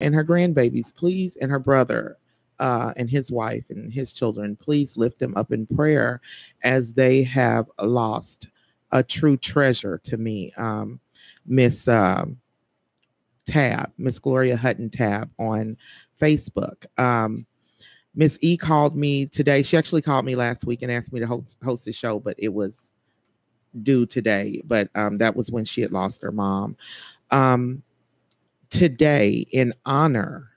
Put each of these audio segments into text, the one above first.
and her grandbabies, please, and her brother and his wife and his children, please lift them up in prayer as they have lost a true treasure to me. Miss Tab, Miss Gloria Hutton Tab on Facebook. Miss E called me today. She actually called me last week and asked me to host the show, but it was due today. But that was when she had lost her mom. Today, in honor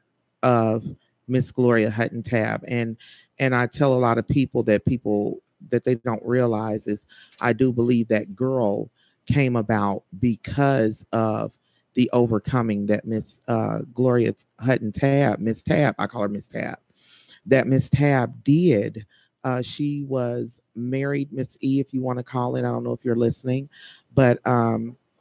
of Miss Gloria Hutton Tab, and I tell a lot of people that they don't realize is I do believe that girl came about because of the overcoming that Miss Gloria Hutton Tab, Miss Tab, I call her Miss Tab, that Miss Tab did. She was married, Miss E, if you want to call it. I don't know if you're listening, but I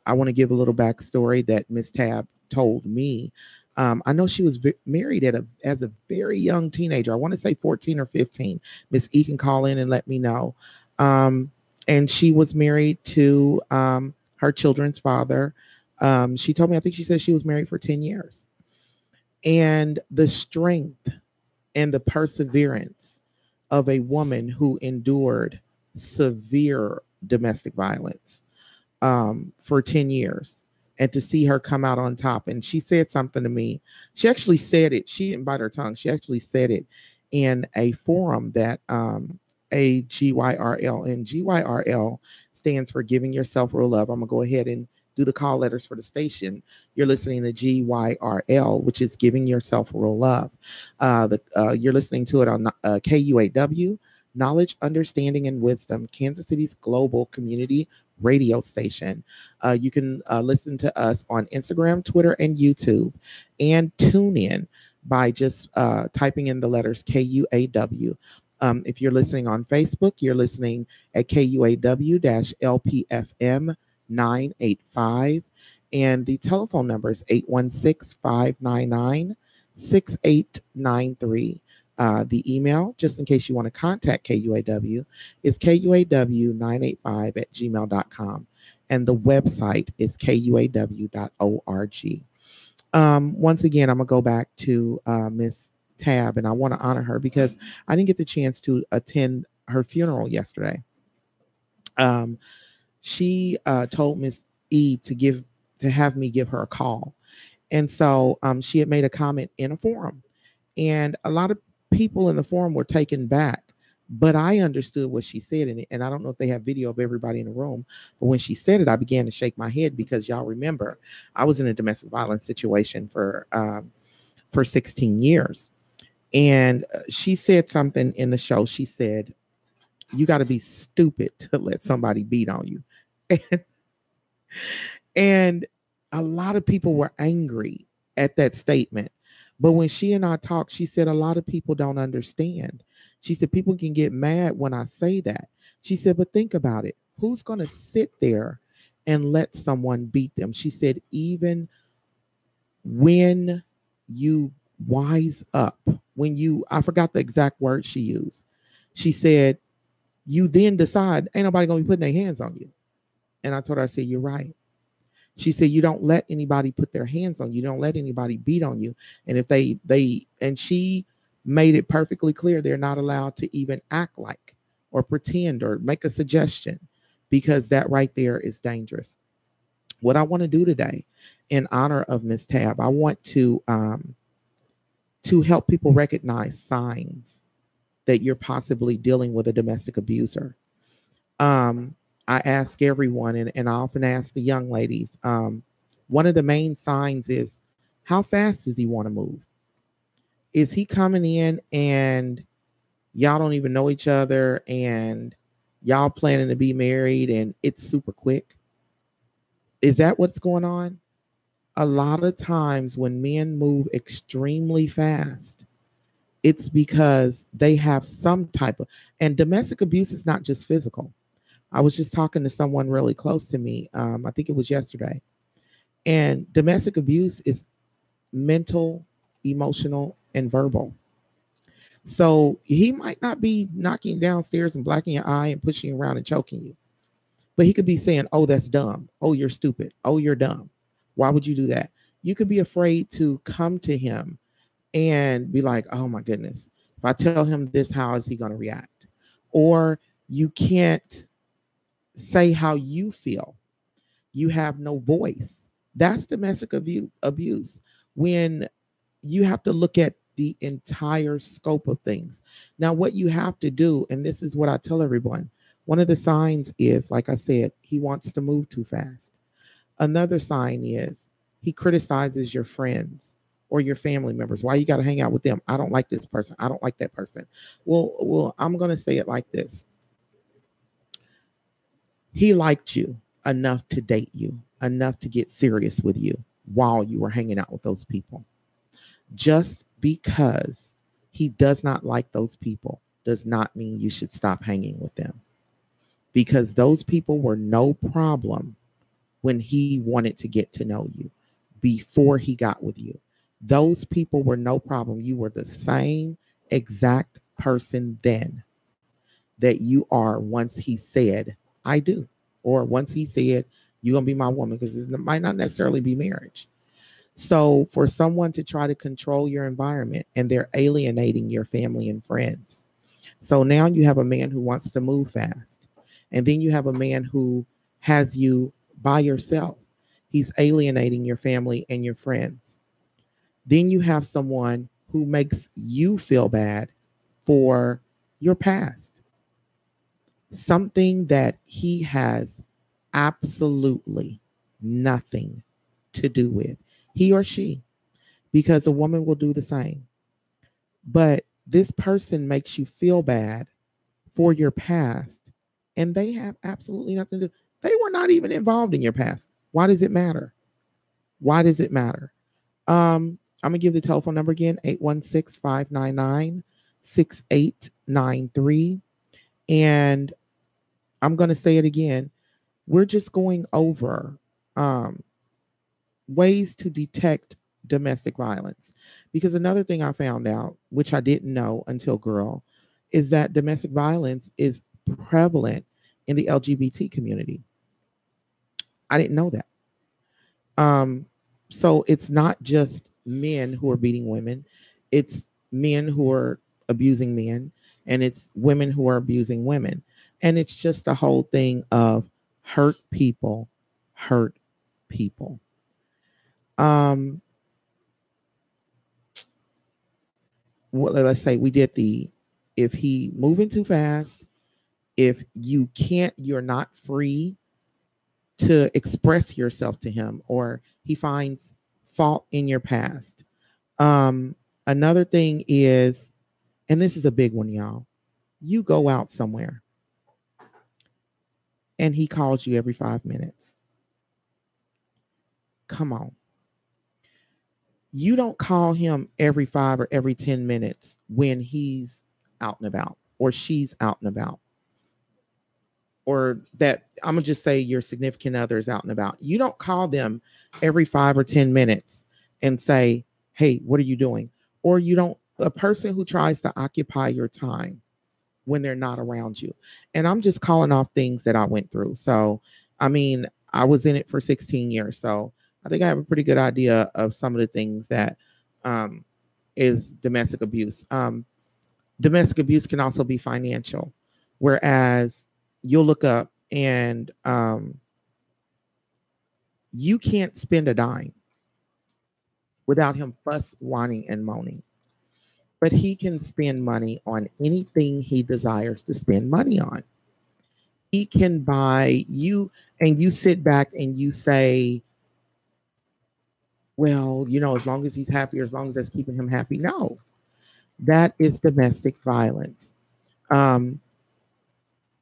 want to give a little backstory that Miss Tab told me. I know she was married as a very young teenager. I want to say 14 or 15. Miss E can call in and let me know. And she was married to her children's father. She told me, I think she said she was married for 10 years. And the strength and the perseverance of a woman who endured severe domestic violence for 10 years, and to see her come out on top. And she said something to me. She actually said it. She didn't bite her tongue. She actually said it in a forum that a G.Y.R.L. and G.Y.R.L. stands for Giving Yourself Real Love. I'm going to go ahead and do the call letters for the station. You're listening to G.Y.R.L., which is Giving Yourself Real Love. You're listening to it on KUAW, Knowledge, Understanding, and Wisdom, Kansas City's global community radio station. You can listen to us on Instagram, Twitter, and YouTube, and tune in by just typing in the letters KUAW. If you're listening on Facebook, you're listening at KUAW-LPFM 985, and the telephone number is 816-599-6893. The email, just in case you want to contact KUAW, is KUAW985@gmail.com. And the website is KUAW.org. Once again, I'm going to go back to Miss Tab, and I want to honor her because I didn't get the chance to attend her funeral yesterday. She told Miss E to have me give her a call. And so she had made a comment in a forum, and a lot of people in the forum were taken back, but I understood what she said. And I don't know if they have video of everybody in the room, but when she said it, I began to shake my head because y'all remember I was in a domestic violence situation for 16 years. And she said something in the show. She said, you got to be stupid to let somebody beat on you. And a lot of people were angry at that statement. But when she and I talked, she said, a lot of people don't understand. She said, people can get mad when I say that. She said, but think about it. Who's going to sit there and let someone beat them? She said, even when you wise up, I forgot the exact word she used. She said, you then decide, ain't nobody going to be putting their hands on you. And I told her, I said, you're right. She said, you don't let anybody put their hands on you. You don't let anybody beat on you. And if and she made it perfectly clear, they're not allowed to even act like or pretend or make a suggestion, because that right there is dangerous. What I want to do today in honor of Miss Tab, I want to help people recognize signs that you're possibly dealing with a domestic abuser. I ask everyone, and I often ask the young ladies, one of the main signs is, how fast does he want to move? Is he coming in and y'all don't even know each other and y'all planning to be married and it's super quick? Is that what's going on? A lot of times when men move extremely fast, it's because they have some type of, and domestic abuse is not just physical. I was just talking to someone really close to me. I think it was yesterday. And domestic abuse is mental, emotional, and verbal. So he might not be knocking you downstairs and blacking your eye and pushing you around and choking you. But he could be saying, oh, that's dumb. Oh, you're stupid. Oh, you're dumb. Why would you do that? You could be afraid to come to him and be like, oh my goodness, if I tell him this, how is he going to react? Or you can't say how you feel. You have no voice. That's domestic abuse. When you have to look at the entire scope of things. Now, what you have to do, and this is what I tell everyone, one of the signs is, like I said, he wants to move too fast. Another sign is he criticizes your friends or your family members. Why you got to hang out with them? I don't like this person. I don't like that person. Well, I'm going to say it like this. He liked you enough to date you, enough to get serious with you while you were hanging out with those people. Just because he does not like those people does not mean you should stop hanging with them, because those people were no problem when he wanted to get to know you before he got with you. Those people were no problem. You were the same exact person then that you are once he said, I do. Or once he said, you're going to be my woman, because it might not necessarily be marriage. So for someone to try to control your environment, and they're alienating your family and friends. So now you have a man who wants to move fast. And then you have a man who has you by yourself. He's alienating your family and your friends. Then you have someone who makes you feel bad for your past. Something that he has absolutely nothing to do with, he or she, because a woman will do the same. But this person makes you feel bad for your past, and they have absolutely nothing to do. They were not even involved in your past. Why does it matter? Why does it matter? I'm going to give the telephone number again, 816-599-6893. And I'm going to say it again. We're just going over ways to detect domestic violence. Because another thing I found out, which I didn't know until G.Y.R.L, is that domestic violence is prevalent in the LGBT community. I didn't know that. So it's not just men who are beating women. It's men who are abusing men, and it's women who are abusing women. And it's just the whole thing of hurt people, hurt people. Well, let's say we did if he moving too fast, if you're not free to express yourself to him, or he finds fault in your past. Another thing is, and this is a big one, y'all, you go out somewhere and he calls you every 5 minutes. Come on. You don't call him every 5 or every 10 minutes when he's out and about, or she's out and about, or that, I'm going to just say your significant other is out and about. You don't call them every 5 or 10 minutes and say, hey, what are you doing? Or you don't, a person who tries to occupy your time when they're not around you. And I'm just calling off things that I went through. So, I mean, I was in it for 16 years. So I think I have a pretty good idea of some of the things that is domestic abuse. Domestic abuse can also be financial, whereas you'll look up and you can't spend a dime without him fuss, whining, and moaning. But he can spend money on anything he desires to spend money on. He can buy you, and you sit back and you say, well, as long as he's happy, or as long as that's keeping him happy. No, that is domestic violence. And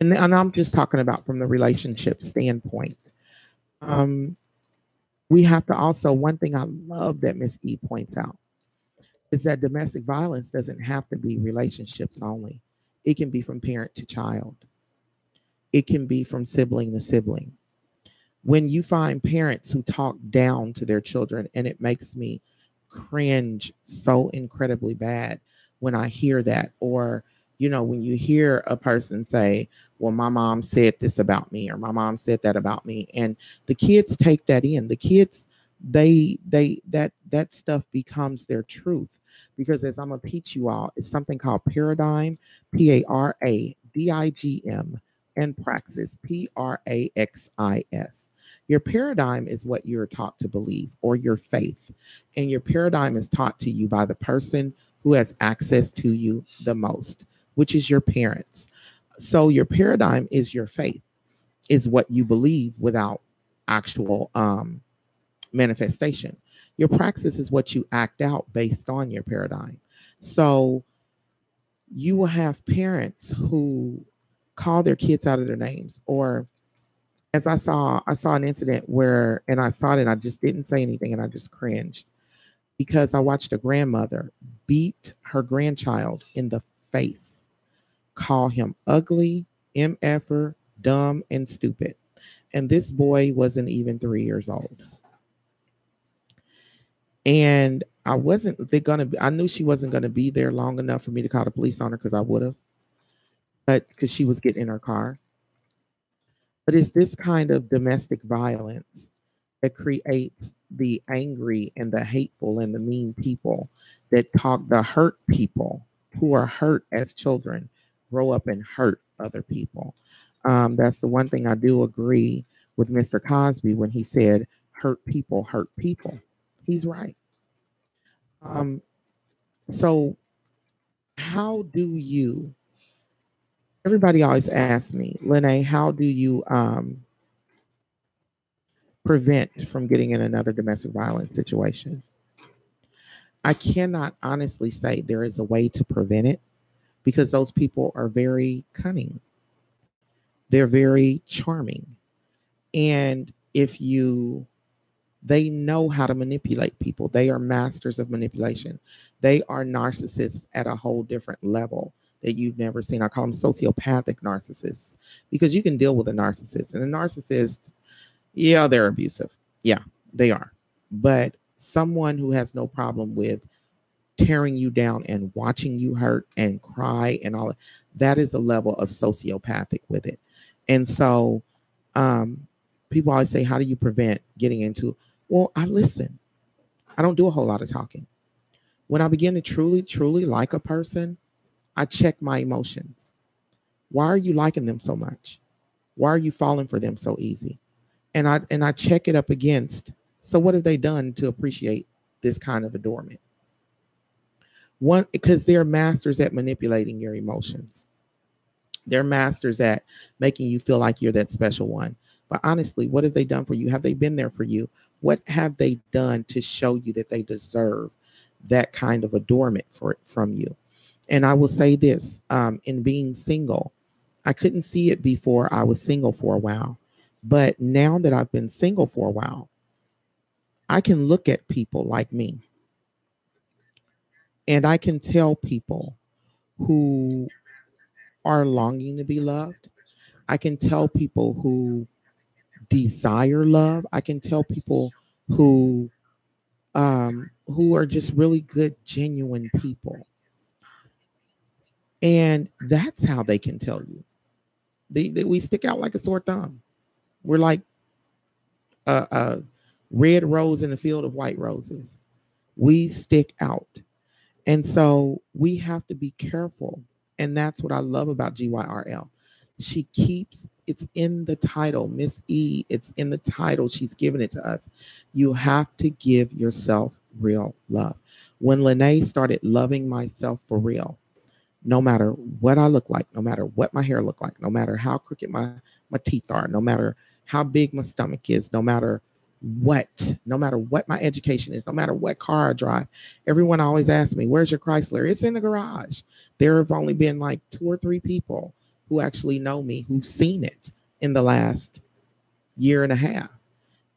I'm just talking about from the relationship standpoint. We have to also, one thing I love that Miss E points out is that domestic violence doesn't have to be relationships only. It can be from parent to child. It can be from sibling to sibling. When you find parents who talk down to their children, and it makes me cringe so incredibly bad when I hear that, or, when you hear a person say, well, my mom said this about me, or my mom said that about me, and the kids take that in. The kids that stuff becomes their truth, because as I'm gonna teach you all, it's something called paradigm, Paradigm, and praxis, Praxis. Your paradigm is what you're taught to believe, or your faith, and your paradigm is taught to you by the person who has access to you the most, which is your parents. So your paradigm is your faith, is what you believe without actual manifestation. Your praxis is what you act out based on your paradigm. So you will have parents who call their kids out of their names, or as I saw an incident where, and I saw it and I just didn't say anything and I just cringed, because I watched a grandmother beat her grandchild in the face, call him ugly, mf'er, dumb, and stupid. And this boy wasn't even 3 years old. And I wasn't they gonna be, I knew she wasn't gonna be there long enough for me to call the police on her, because I would have, but because she was getting in her car. But it's this kind of domestic violence that creates the angry and the hateful and the mean people, that talk, the hurt people who are hurt as children grow up and hurt other people. That's the one thing I do agree with Mr. Cosby when he said, hurt people hurt people. He's right. Um, so how do you, everybody always asks me, Lene, how do you prevent from getting in another domestic violence situation? I cannot honestly say there is a way to prevent it, because those people are very cunning. They're very charming. And if you, they know how to manipulate people. They are masters of manipulation. They are narcissists at a whole different level that you've never seen. I call them sociopathic narcissists, because you can deal with a narcissist. And a narcissist, yeah, they're abusive. Yeah, they are. But someone who has no problem with tearing you down and watching you hurt and cry and all that is a level of sociopathic with it. And so um, people always say, how do you prevent getting into? Well, I listen. I don't do a whole lot of talking. When I begin to truly, truly like a person, I check my emotions. Why are you liking them so much? Why are you falling for them so easy? And I check it up against, so what have they done to appreciate this kind of adornment? One, because they're masters at manipulating your emotions. They're masters at making you feel like you're that special one. But honestly, what have they done for you? Have they been there for you? What have they done to show you that they deserve that kind of adornment from you? And I will say this, in being single, I couldn't see it before I was single for a while. But now that I've been single for a while, I can look at people like me and I can tell people who are longing to be loved. I can tell people who desire love. I can tell people who are just really good, genuine people. And that's how they can tell you. We stick out like a sore thumb. We're like a red rose in a field of white roses. We stick out. And so we have to be careful. And that's what I love about G.Y.R.L. She keeps, it's in the title, Miss E, it's in the title. She's given it to us. You have to give yourself real love. When Lene started loving myself for real, no matter what I look like, no matter what my hair look like, no matter how crooked my teeth are, no matter how big my stomach is, no matter what my education is, no matter what car I drive, everyone always asks me, where's your Chrysler? It's in the garage. There have only been like 2 or 3 people who actually know me, who've seen it in the last year and a half.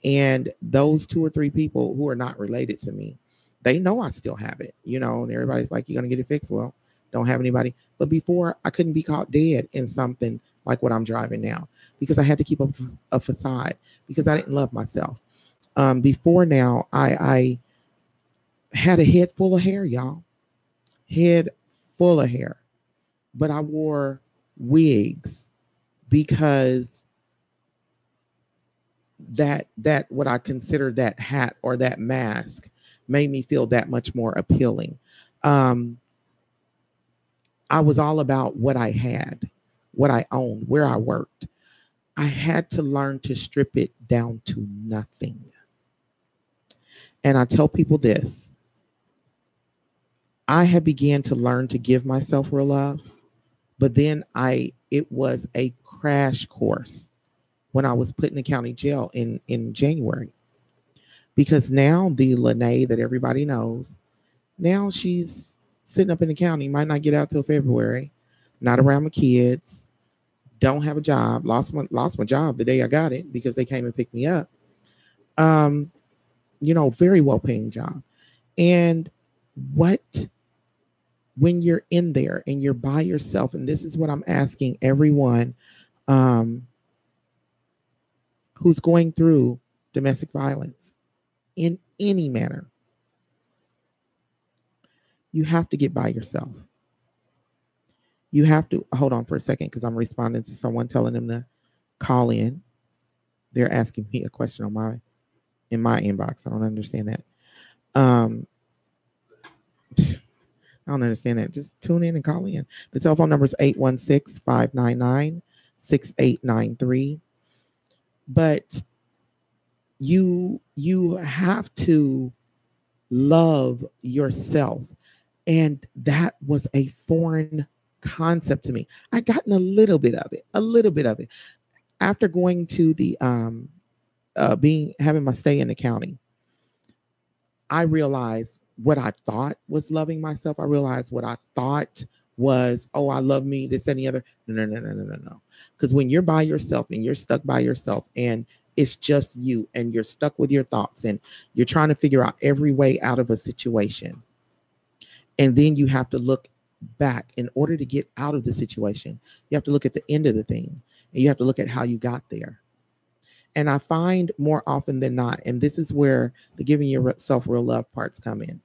And those 2 or 3 people who are not related to me, they know I still have it, and everybody's like, you're going to get it fixed. Well, don't have anybody. But before, I couldn't be caught dead in something like what I'm driving now, because I had to keep up a facade, because I didn't love myself. Before now, I had a head full of hair, y'all. Head full of hair. But I wore wigs because that what I consider that hat or that mask made me feel that much more appealing. Um, I was all about what I had, what I owned, where I worked. I had to learn to strip it down to nothing. And I tell people this, I had began to learn to give myself real love, but then it was a crash course when I was put in the county jail in January. Because now the Lene that everybody knows, now she's sitting up in the county, might not get out till February, not around my kids, don't have a job, lost my job the day I got it because they came and picked me up. Um, very well paying job. And what when you're in there and you're by yourself, and this is what I'm asking everyone um, who's going through domestic violence in any manner, you have to get by yourself. You have to hold on for a second because I'm responding to someone telling them to call in. They're asking me a question in my inbox. I don't understand that. Um, I don't understand that. Just tune in and call in. The telephone number is 816-599-6893. But you have to love yourself. And that was a foreign concept to me. I gotten a little bit of it. After going to the having my stay in the county, I realized what I thought was loving myself. I realized what I thought was, oh, I love me, this and the other. No. Because when you're by yourself and you're stuck by yourself and it's just you and you're stuck with your thoughts and you're trying to figure out every way out of a situation. And then you have to look back in order to get out of the situation. You have to look at the end of the thing and you have to look at how you got there. And I find more often than not, and this is where the giving yourself real love parts come in.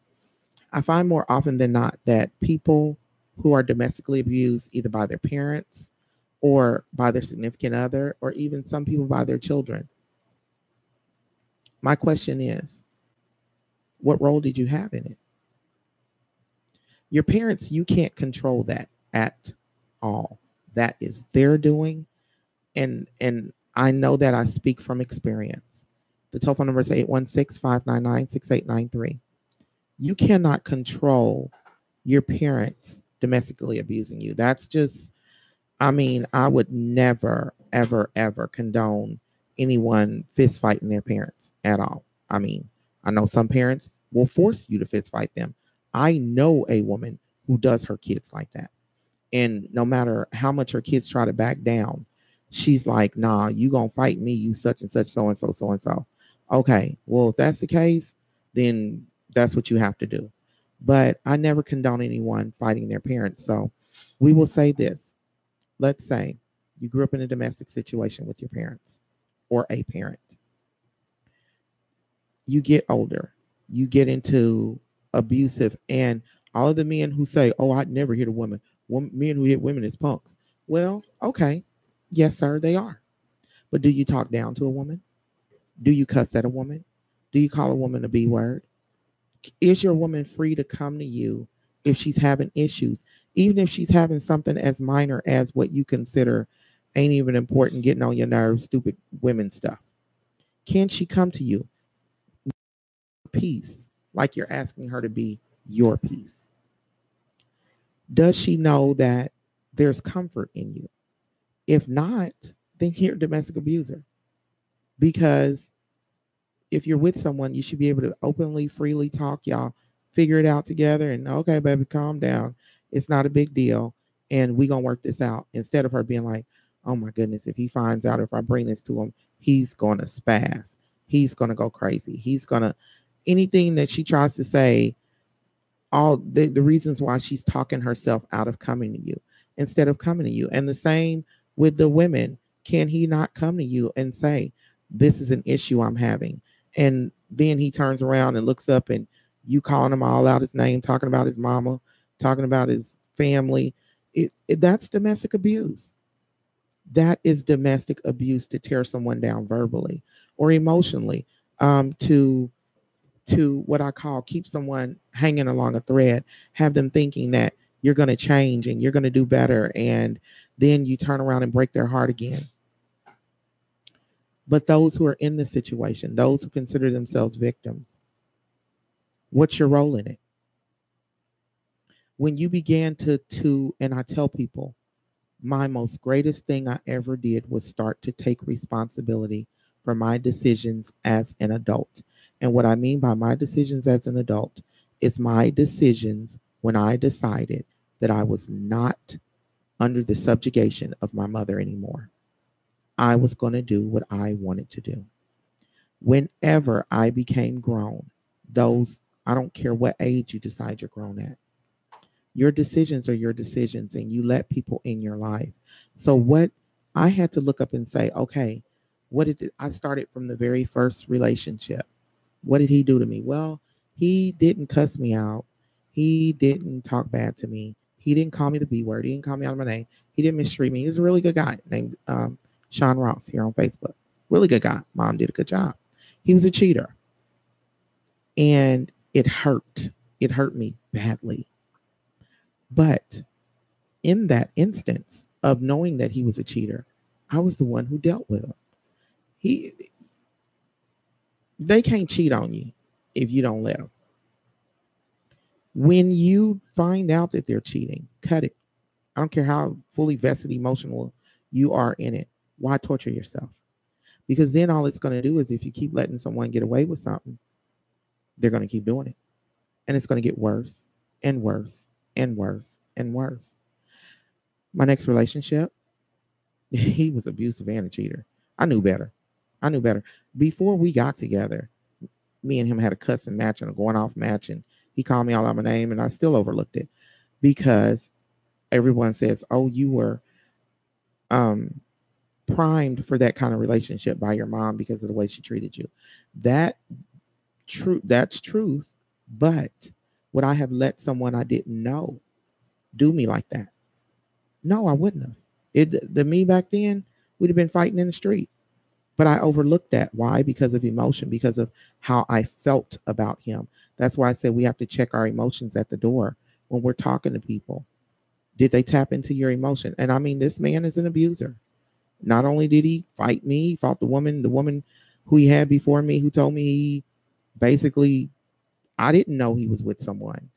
I find more often than not that people who are domestically abused, either by their parents or by their significant other, or even some people by their children. My question is, what role did you have in it? Your parents, you can't control that at all. That is their doing. And I know that I speak from experience. The telephone number is 816-599-6893. You cannot control your parents domestically abusing you. That's just, I would never, ever, ever condone anyone fist fighting their parents at all. I know some parents will force you to fist fight them. I know a woman who does her kids like that. And no matter how much her kids try to back down, she's like, nah, you gonna fight me, you such and such, so and so, so and so. Okay, well, if that's the case, then that's what you have to do. But I never condone anyone fighting their parents. So we will say this. Let's say you grew up in a domestic situation with your parents or a parent. You get older, you get into abusive, and all of the men who say, oh, I'd never hit a woman, men who hit women is punks. Well, okay. Yes, sir, they are. But do you talk down to a woman? Do you cuss at a woman? Do you call a woman a B word? Is your woman free to come to you if she's having issues, even if she's having something as minor as what you consider ain't even important, getting on your nerves, stupid women stuff? Can she come to you? Peace, like you're asking her to be your peace. Does she know that there's comfort in you? If not, then you're a domestic abuser. Because if you're with someone, you should be able to openly, freely talk. Y'all figure it out together and, okay, baby, calm down. It's not a big deal. And we're going to work this out. Instead of her being like, oh my goodness, if he finds out, if I bring this to him, he's going to spaz. He's going to go crazy. He's going to, anything that she tries to say, all the reasons why she's talking herself out of coming to you instead of coming to you. And the same with the women. Can he not come to you and say, this is an issue I'm having? And then he turns around and looks up and you calling him all out his name, talking about his mama, talking about his family. That's domestic abuse. That is domestic abuse, to tear someone down verbally or emotionally, to what I call keep someone hanging along a thread, have them thinking that you're going to change and you're going to do better, and then you turn around and break their heart again. But those who are in this situation, those who consider themselves victims, what's your role in it? When you began and I tell people, my most greatest thing I ever did was start to take responsibility for my decisions as an adult. And what I mean by my decisions as an adult is my decisions when I decided that I was not under the subjugation of my mother anymore. I was going to do what I wanted to do. Whenever I became grown, I don't care what age you decide you're grown at, your decisions are your decisions, and you let people in your life. So what I had to look up and say, okay, I started from the very first relationship. What did he do to me? Well, he didn't cuss me out. He didn't talk bad to me. He didn't call me the B word. He didn't call me out of my name. He didn't mistreat me. He was a really good guy named Sean Ross here on Facebook. Really good guy. Mom did a good job. He was a cheater. And it hurt. It hurt me badly. But in that instance of knowing that he was a cheater, I was the one who dealt with him. They can't cheat on you if you don't let them. When you find out that they're cheating, cut it. I don't care how fully vested emotional you are in it. Why torture yourself? Because then all it's going to do is, if you keep letting someone get away with something, they're going to keep doing it. And it's going to get worse and worse and worse and worse. My next relationship, he was abusive and a cheater. I knew better. Before we got together, me and him had a cussing match and a going off match, and he called me all out my name, and I still overlooked it because everyone says, oh, you were primed for that kind of relationship by your mom because of the way she treated you. That's truth. But would I have let someone I didn't know do me like that? No, I wouldn't have. The me back then, we'd have been fighting in the street. But I overlooked that. Why? Because of emotion, because of how I felt about him. That's why I said we have to check our emotions at the door when we're talking to people. Did they tap into your emotion? And I mean, this man is an abuser. Not only did he fight me, he fought the woman who he had before me, who told me basically, I didn't know he was with someone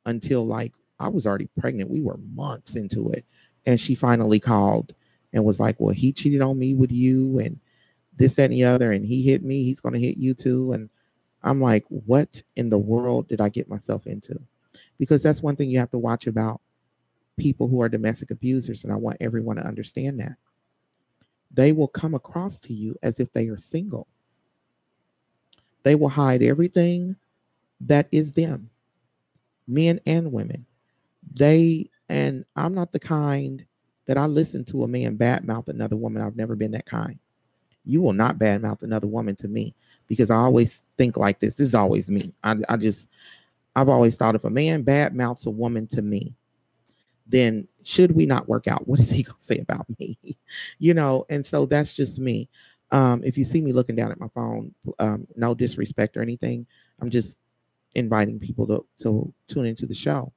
until like I was already pregnant. We were months into it. And she finally called and was like, well, he cheated on me with you and this, that, and the other. And he hit me. He's going to hit you too. And I'm like, what in the world did I get myself into? Because that's one thing you have to watch about people who are domestic abusers. And I want everyone to understand that. They will come across to you as if they are single. They will hide everything that is them, men and women. And I'm not the kind that I listen to a man badmouth another woman. I've never been that kind. You will not badmouth another woman to me because I always think like this. This is always me. I've always thought if a man badmouths a woman to me, then should we not work out? What is he going to say about me? And so that's just me. If you see me looking down at my phone, no disrespect or anything. I'm just inviting people to tune into the show.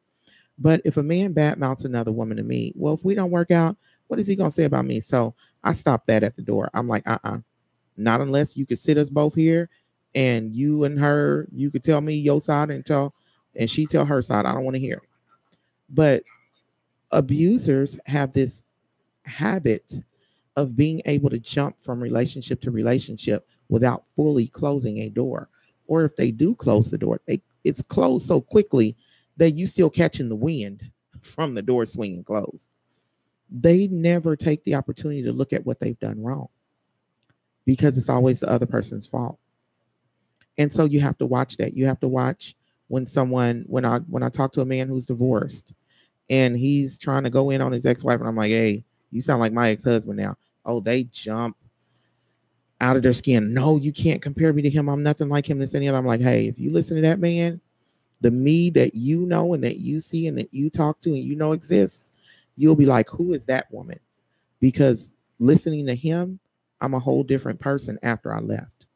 But if a man badmouths another woman to me, well, if we don't work out, what is he going to say about me? So I stopped that at the door. I'm like, not unless you could sit us both here and you and her, you could tell me your side and she tell her side. I don't want to hear it. But abusers have this habit of being able to jump from relationship to relationship without fully closing a door. Or if they do close the door, it's closed so quickly that you still catching the wind from the door swinging closed. They never take the opportunity to look at what they've done wrong because it's always the other person's fault. And so you have to watch that. You have to watch when I talk to a man who's divorced and he's trying to go in on his ex-wife and I'm like, hey, you sound like my ex-husband now. Oh, they jump out of their skin. No, you can't compare me to him. I'm nothing like him, this and the other. I'm like, hey, if you listen to that man, the me that you know and that you see and that you talk to and you know exists, you'll be like, who is that woman? Because listening to him, I'm a whole different person after I left.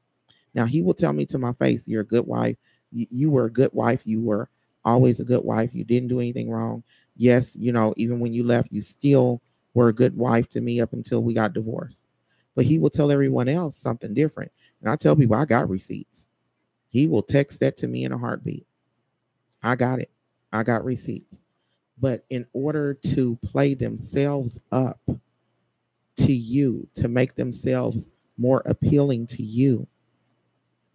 Now, he will tell me to my face, you're a good wife. You were a good wife. You were always a good wife. You didn't do anything wrong. Yes, even when you left, you still were a good wife to me up until we got divorced. But he will tell everyone else something different. And I tell people I got receipts. He will text that to me in a heartbeat. I got it. I got receipts. But in order to play themselves up to you, to make themselves more appealing to you,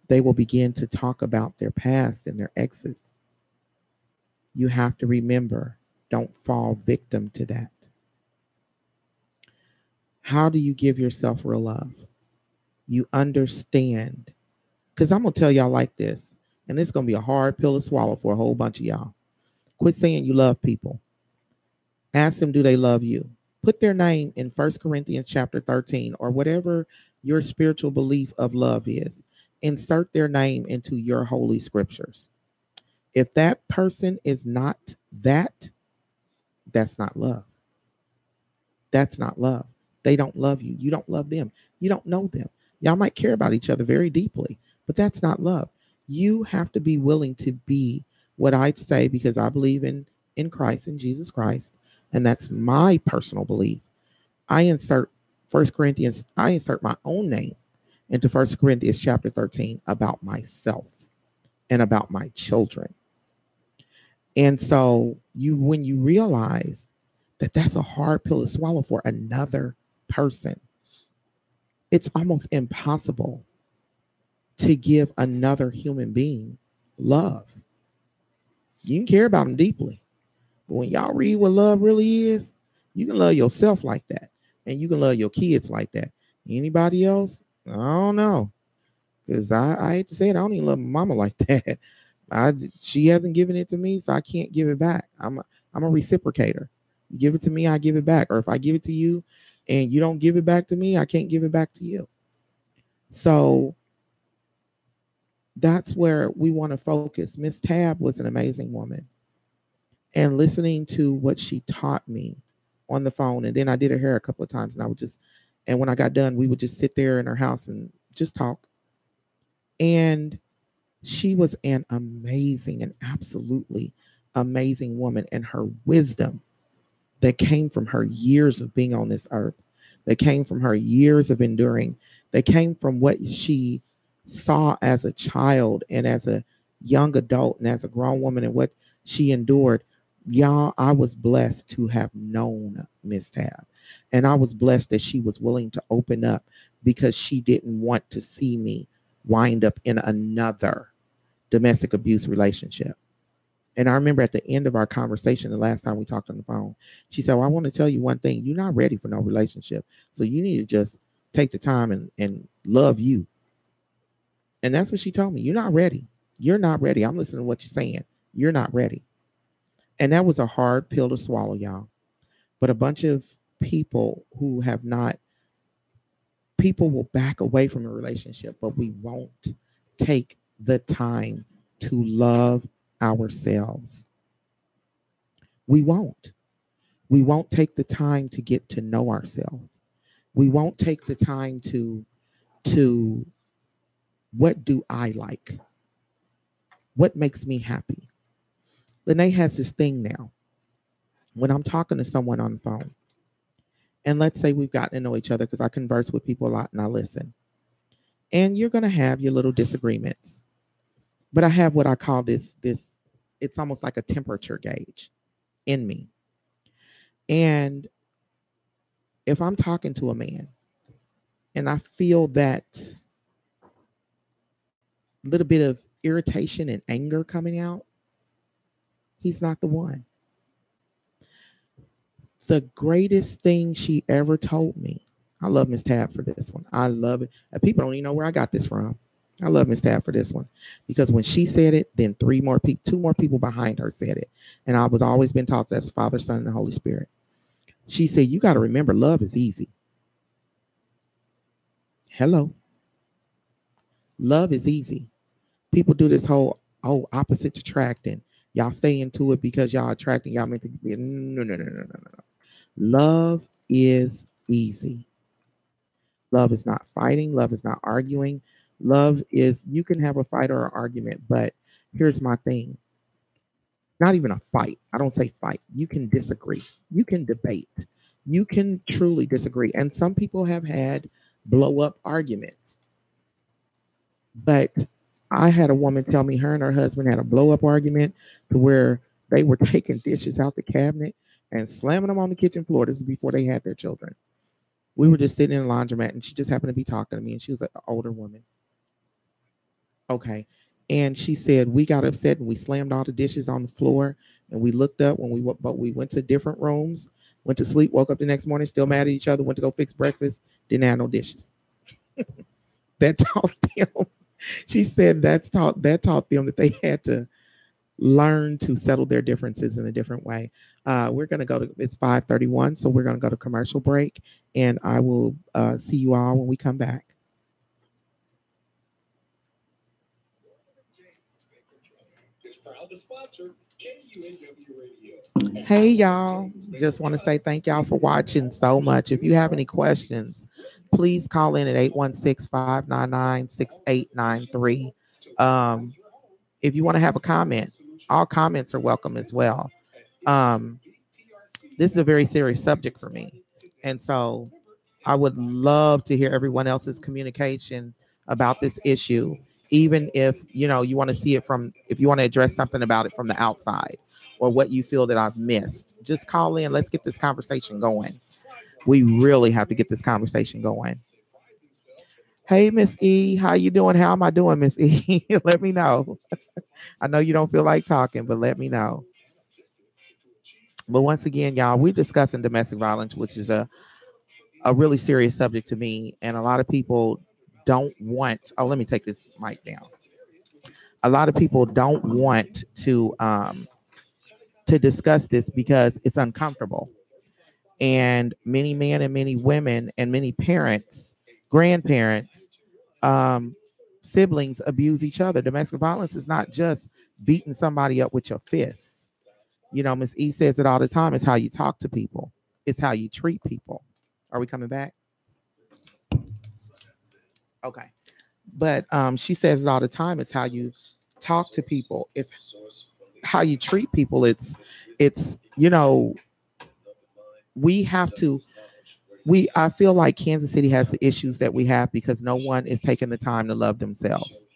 they will begin to talk about their past and their exes. You have to remember, don't fall victim to that. How do you give yourself real love? You understand. Because I'm going to tell y'all like this, and this is going to be a hard pill to swallow for a whole bunch of y'all. Quit saying you love people. Ask them, do they love you? Put their name in 1 Corinthians chapter 13 or whatever your spiritual belief of love is. Insert their name into your holy scriptures. If that person is not that, that's not love. That's not love. They don't love you. You don't love them. You don't know them. Y'all might care about each other very deeply, but that's not love. You have to be willing to be what I'd say, because I believe in Christ, in Jesus Christ, and that's my personal belief. I insert I insert my own name into 1 Corinthians chapter 13 about myself and about my children. And so when you realize that that's a hard pill to swallow for another person, it's almost impossible to give another human being love. You can care about them deeply, but when y'all read what love really is, you can love yourself like that, and you can love your kids like that. Anybody else? I don't know, because I hate to say it, I don't even love my mama like that. She hasn't given it to me, so I can't give it back. I'm a reciprocator. You give it to me, I give it back. Or if I give it to you and you don't give it back to me, I can't give it back to you. So that's where we want to focus. Miss Tab was an amazing woman. And listening to what she taught me on the phone, and then I did her hair a couple of times, and when I got done, we would just sit there in her house and just talk. And she was an amazing and absolutely amazing woman, and her wisdom that came from her years of being on this earth, that came from her years of enduring, that came from what she saw as a child and as a young adult and as a grown woman and what she endured. Y'all, I was blessed to have known Miss Tab. And I was blessed that she was willing to open up, because she didn't want to see me wind up in another domestic abuse relationship. And I remember at the end of our conversation, the last time we talked on the phone, she said, well, I want to tell you one thing. You're not ready for no relationship. So you need to just take the time and love you. And that's what she told me. You're not ready. You're not ready. I'm listening to what you're saying. You're not ready. And that was a hard pill to swallow, y'all. But a bunch of people who have not, people will back away from a relationship, but we won't take the time to love ourselves. We won't. We won't take the time to get to know ourselves. We won't take the time to what do I like? What makes me happy? Lene has this thing now. When I'm talking to someone on the phone, and let's say we've gotten to know each other, because I converse with people a lot and I listen. And you're going to have your little disagreements. But I have what I call this, it's almost like a temperature gauge in me. And if I'm talking to a man and I feel that little bit of irritation and anger coming out, he's not the one. The greatest thing she ever told me. I love Miss Tab for this one. I love it. And people don't even know where I got this from. I love Miss Tab for this one, because when she said it, then two more people behind her said it. And I was always been taught that's Father, Son, and the Holy Spirit. She said, you got to remember, love is easy. Hello. Love is easy. People do this whole, opposites attracting. Y'all stay into it because y'all attracting. Y'all meant to be. No. Love is easy. Love is not fighting. Love is not arguing. Love is, you can have a fight or an argument, but here's my thing. Not even a fight. I don't say fight. You can disagree. You can debate. You can truly disagree. And some people have had blow up arguments. But I had a woman tell me her and her husband had a blow up argument to where they were taking dishes out the cabinet and slamming them on the kitchen floor. This is before they had their children. We were just sitting in a laundromat and she just happened to be talking to me and she was an older woman. Okay. And she said, we got upset and we slammed all the dishes on the floor and we looked up when we went to different rooms, went to sleep, woke up the next morning, still mad at each other, went to go fix breakfast, didn't have no dishes. That taught them. She said that taught them that they had to learn to settle their differences in a different way. We're going to go to, it's 5:31, so we're going to go to commercial break, and I will see you all when we come back. Hey, y'all. Just want to say thank y'all for watching so much. If you have any questions, please call in at 816-599-6893. If you want to have a comment, all comments are welcome as well. This is a very serious subject for me. And so I would love to hear everyone else's communication about this issue, even if, you want to see it from, if you want to address something about it from the outside or what you feel that I've missed. Just call in. Let's get this conversation going. We really have to get this conversation going. Hey, Miss E, how you doing? How am I doing, Miss E? Let me know. I know you don't feel like talking, but let me know. But once again, y'all, we're discussing domestic violence, which is a really serious subject to me. And a lot of people don't want, oh, let me take this mic down. A lot of people don't want to discuss this because it's uncomfortable. And many men and many women and many parents, grandparents, siblings abuse each other. Domestic violence is not just beating somebody up with your fists. Miss E says it all the time. It's how you talk to people. It's how you treat people. Are we coming back? Okay. But she says it all the time. It's how you talk to people. It's how you treat people. It's we have to, I feel like Kansas City has the issues that we have because no one is taking the time to love themselves.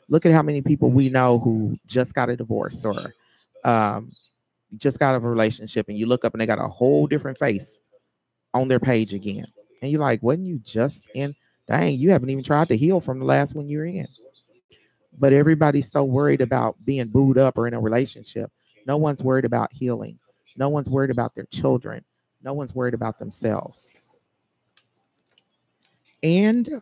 Look at how many people we know who just got a divorce or just got out of a relationship, and you look up and they got a whole different face on their page again. And you're like, wasn't you just in? Dang, you haven't even tried to heal from the last one you're in. But everybody's so worried about being booed up or in a relationship. No one's worried about healing. No one's worried about their children. No one's worried about themselves. And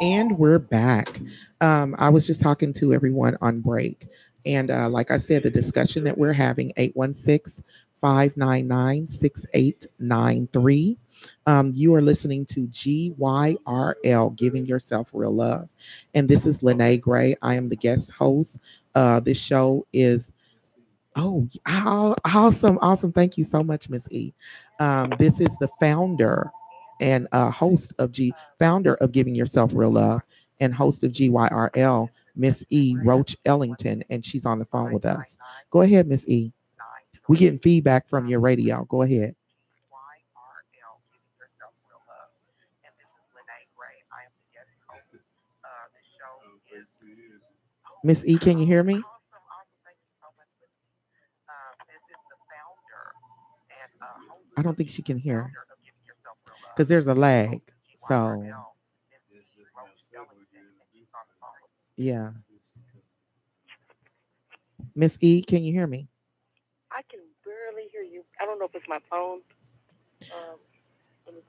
we're back. I was just talking to everyone on break. And like I said, the discussion that we're having, 816-599-6893. You are listening to G.Y.R.L, Giving Yourself Real Love. And this is Lene Gray. I am the guest host. This show is, awesome. Thank you so much, Miss E. This is the founder and host of founder of Giving Yourself Real Love and host of G.Y.R.L, Miss E. Roach Ellington, and she's on the phone with us. Go ahead, Miss E. We're getting feedback from your radio. Go ahead. Miss E, can you hear me? I don't think she can hear because there's a lag. So, yeah. Miss E, can you hear me? I can barely hear you. I don't know if it's my phone. Let me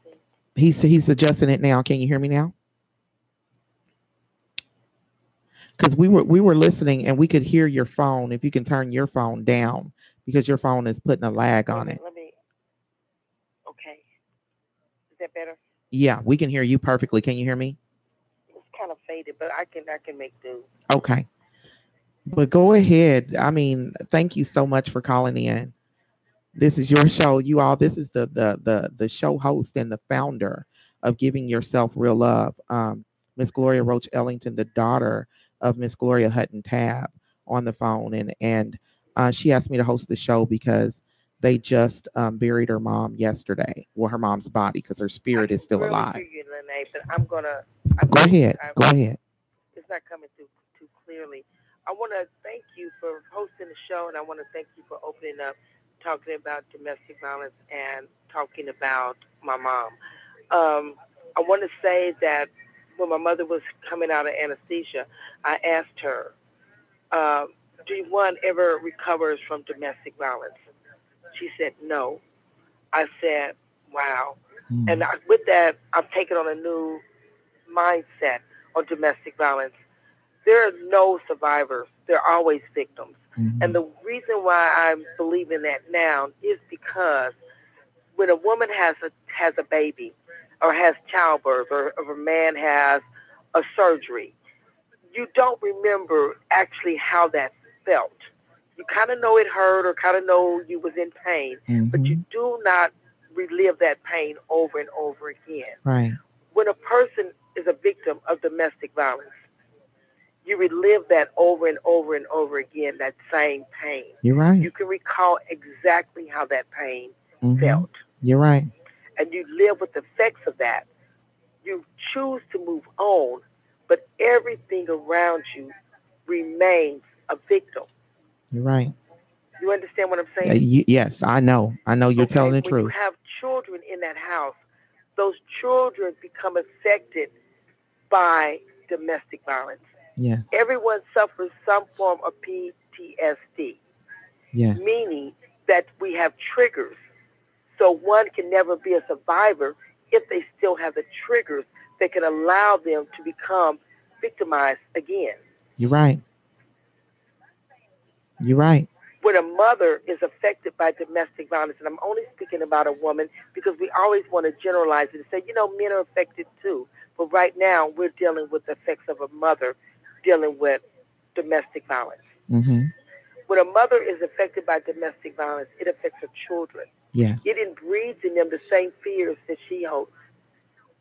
see. He's adjusting it now. Can you hear me now? Because we were listening and we could hear your phone. If you can turn your phone down because your phone is putting a lag on it. Okay. Is that better? Yeah, we can hear you perfectly. Can you hear me? It's kind of faded, but I can make do. Okay. But go ahead. I mean, thank you so much for calling in. This is your show. You all, this is the show host and the founder of Giving Yourself Real Love. Miss Gloria Roach Ellington, the daughter of Miss Gloria Hutton Tab, on the phone, and she asked me to host the show because they just buried her mom yesterday. Well, her mom's body, because her spirit is still alive. Hear you, Lene, but I'm go ahead. Go ahead. It's not coming through too clearly. I want to thank you for hosting the show, and I want to thank you for opening up, talking about domestic violence and talking about my mom. I want to say that when my mother was coming out of anesthesia, I asked her, do one ever recovers from domestic violence? She said, no. I said, wow. And with that, I've taken on a new mindset on domestic violence. There are no survivors. There are always victims. And the reason why I'm believing that now is because when a woman has a baby or has childbirth or a man has a surgery, you don't remember actually how that felt. You kind of know it hurt or kind of know you was in pain, but you do not relive that pain over and over again. Right. When a person is a victim of domestic violence, you relive that over and over and over again, that same pain. You're right. You can recall exactly how that pain felt. You're right. And you live with the effects of that. You choose to move on, but everything around you remains a victim. You're right. You understand what I'm saying? Yes, I know. You're telling the truth. When you have children in that house, those children become affected by domestic violence. Yes. Everyone suffers some form of PTSD. Yes. Meaning that we have triggers. So one can never be a survivor if they still have the triggers that can allow them to become victimized again. You're right. You're right. When a mother is affected by domestic violence, and I'm only speaking about a woman because we always want to generalize it and say, men are affected too. But right now, we're dealing with the effects of a mother dealing with domestic violence. When a mother is affected by domestic violence, it affects her children. Yes. It breeds in them the same fears that she holds.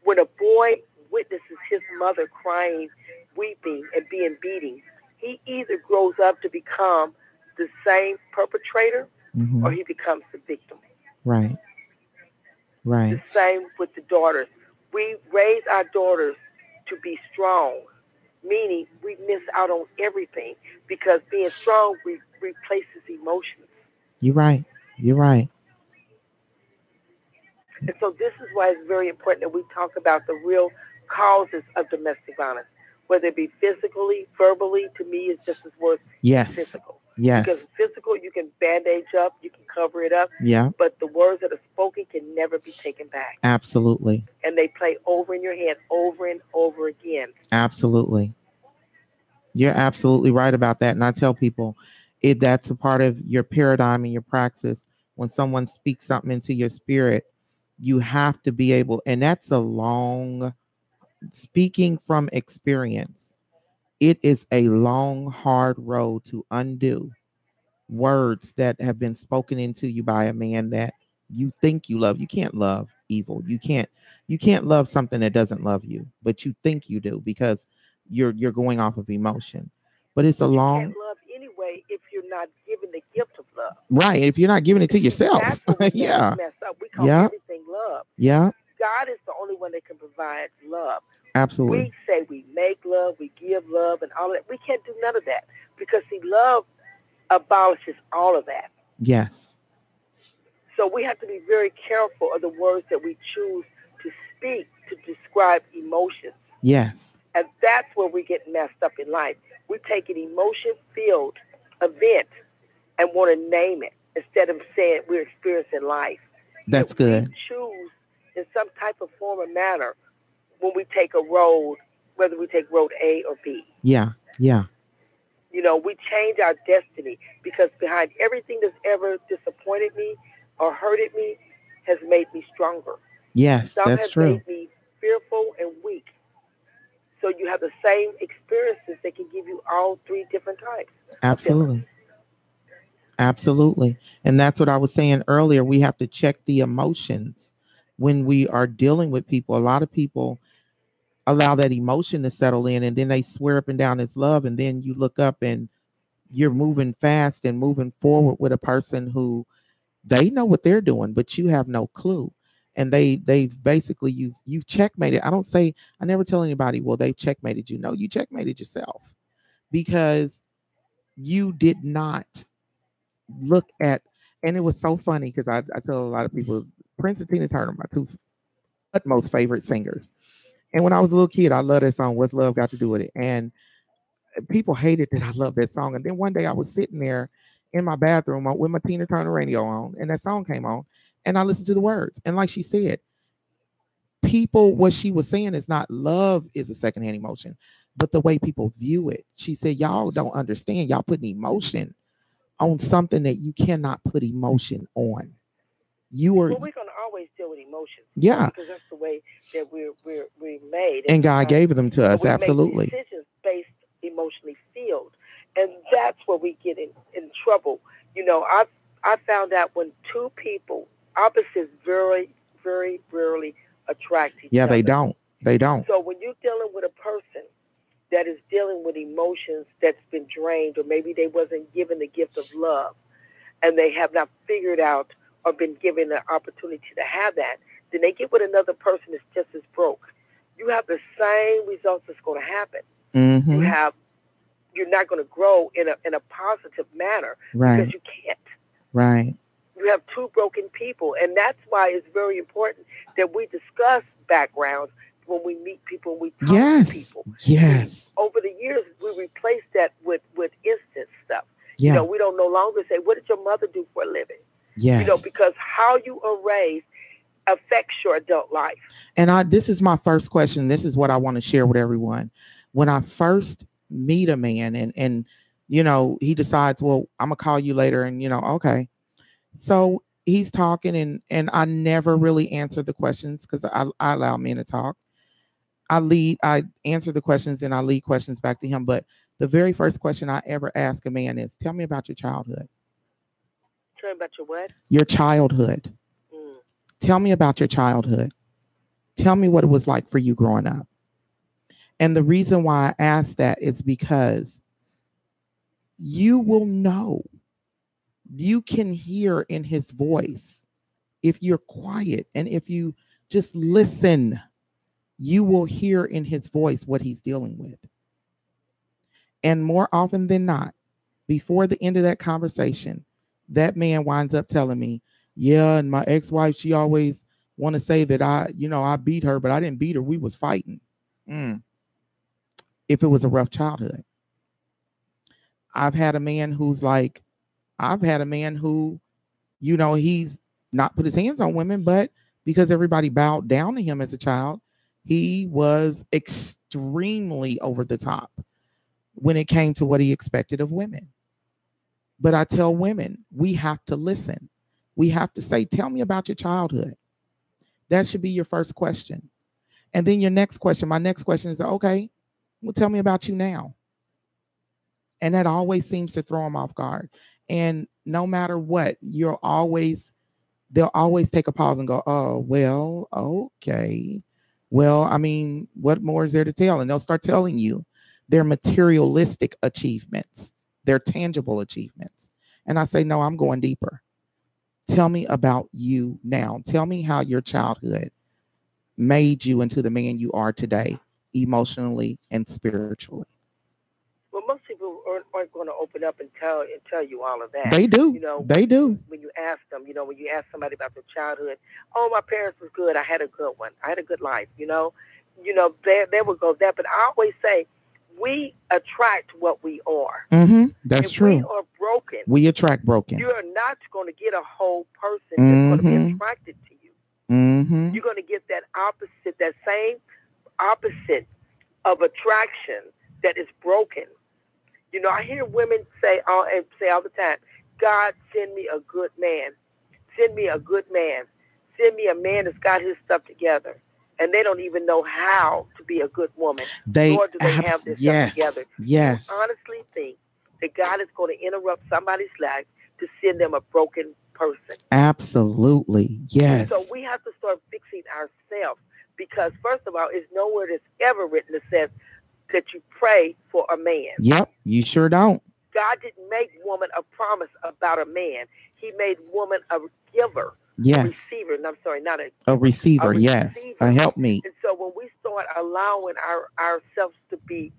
When a boy witnesses his mother crying, weeping, and being beaten, he either grows up to become the same perpetrator or he becomes the victim. Right. Right. The same with the daughters. We raise our daughters to be strong, meaning we miss out on everything because being strong replaces emotions. You're right. You're right. And so this is why it's very important that we talk about the real causes of domestic violence, whether it be physically, verbally. To me, it's just as worse as physical. Yes. Because physical, you can bandage up, you can cover it up. Yeah. But the words that are spoken can never be taken back. Absolutely. And they play over in your head over and over again. Absolutely. You're absolutely right about that. And I tell people that's a part of your paradigm and your praxis. When someone speaks something into your spirit, you have to be able, and that's a long, speaking from experience, it is a long, hard road to undo words that have been spoken into you by a man that you think you love. You can't love evil. You can't love something that doesn't love you, but you think you do because you're going off of emotion. But it's a long. You can't love anyway if you're not given the gift of love. Right. If you're not giving it to yourself. That's what we yeah. mess up. We call everything love. Yeah. God is the only one that can provide love. Absolutely. We say we make love, we give love, and all of that. We can't do none of that because, see, love abolishes all of that. Yes. So we have to be very careful of the words that we choose to speak to describe emotions. Yes. And that's where we get messed up in life. We take an emotion-filled event and want to name it instead of saying we're experiencing life. That's good. We choose in some type of form or manner when we take a road, whether we take road A or B. Yeah, yeah. We change our destiny because behind everything that's ever disappointed me or hurted me has made me stronger. Yes, Some that's has true. Made me fearful and weak. So you have the same experiences that can give you all three different types. Absolutely. Absolutely. And that's what I was saying earlier. We have to check the emotions when we are dealing with people. A lot of people, allow that emotion to settle in, and then they swear up and down it's love, and then you look up and you're moving fast and moving forward with a person who they know what they're doing, but you have no clue. And they've basically you've checkmated. I never tell anybody, well, they've checkmated you. No, you checkmated yourself, because you did not look at, and it was so funny because I tell a lot of people, Prince and Tina Turner, my two utmost favorite singers. And when I was a little kid, I loved that song, What's Love Got to Do with It? And people hated that I loved that song. And then one day I was sitting there in my bathroom with my Tina Turner radio on, and that song came on, and I listened to the words. And like she said, people, what she was saying is not love is a secondhand emotion, but the way people view it. She said, y'all don't understand. Y'all putting emotion on something that you cannot put emotion on. You are. Well, we're going to always deal with emotions. Yeah. Because that's the way that we're made. And God gave them to us. Absolutely. Make decisions based emotionally filled. And that's where we get in trouble. You know, I found out when two people, opposites very, very rarely attract each other. Yeah, they don't. They don't. So when you're dealing with a person that is dealing with emotions that's been drained, or maybe they wasn't given the gift of love, and they have not figured out or been given the opportunity to have that, then they get with another person that's just as broke. You have the same results that's going to happen. Mm-hmm. You're not going to grow in a positive manner, right? Because you can't. Right. You have two broken people, and that's why it's very important that we discuss backgrounds when we meet people and we talk to people. Yes. Over the years, we replaced that with instant stuff. Yeah. You know, we don't no longer say, what did your mother do for a living? Yes. You know, because how you are raised affects your adult life. And this is my first question. This is what I want to share with everyone. When I first meet a man and you know, he decides, well, I'm gonna call you later, and you know, okay. So he's talking, and I never really answer the questions because I allow men to talk. I answer the questions and I lead questions back to him. But the very first question I ever ask a man is, tell me about your childhood. Tell me about your what? Your childhood. Tell me about your childhood. Tell me what it was like for you growing up. And the reason why I ask that is because you will know, you can hear in his voice, if you're quiet and if you just listen, you will hear in his voice what he's dealing with. And more often than not, before the end of that conversation, that man winds up telling me, yeah, and my ex-wife, she always want to say that I beat her, but I didn't beat her. We was fighting. If it was a rough childhood. I've had a man who, you know, he's not put his hands on women, but because everybody bowed down to him as a child, he was extremely over the top when it came to what he expected of women. But I tell women, we have to listen. We have to say, tell me about your childhood. That should be your first question. And then your next question, my next question is, okay, well, tell me about you now. And that always seems to throw them off guard. And no matter what, they'll always take a pause and go, oh, well, okay. Well, I mean, what more is there to tell? And they'll start telling you their materialistic achievements, their tangible achievements. And I say, no, I'm going deeper. Tell me about you now. Tell me how your childhood made you into the man you are today, emotionally and spiritually. Well, most people aren't going to open up and tell you all of that. They do. You know, they do. When you ask them, you know, when you ask somebody about their childhood, oh, my parents was good. I had a good one. I had a good life. You know, they would go there. But I always say, we attract what we are. Mm-hmm. That's if true. We are broken. We attract broken. You are not going to get a whole person that's going to be attracted to you. Mm-hmm. You're going to get that opposite, that same opposite of attraction that is broken. You know, I hear women say all the time, God, send me a good man. Send me a good man. Send me a man that's got his stuff together. And they don't even know how to be a good woman. Nor do they have this stuff together. Yes. You honestly think that God is going to interrupt somebody's life to send them a broken person? Absolutely. Yes. So we have to start fixing ourselves, because first of all, it's nowhere that's ever written that says that you pray for a man. Yep, you sure don't. God didn't make woman a promise about a man. He made woman a giver, yes, a receiver. And I'm sorry, not a receiver. a Yes, receiver. a helpmeet. And so when we start allowing ourselves to be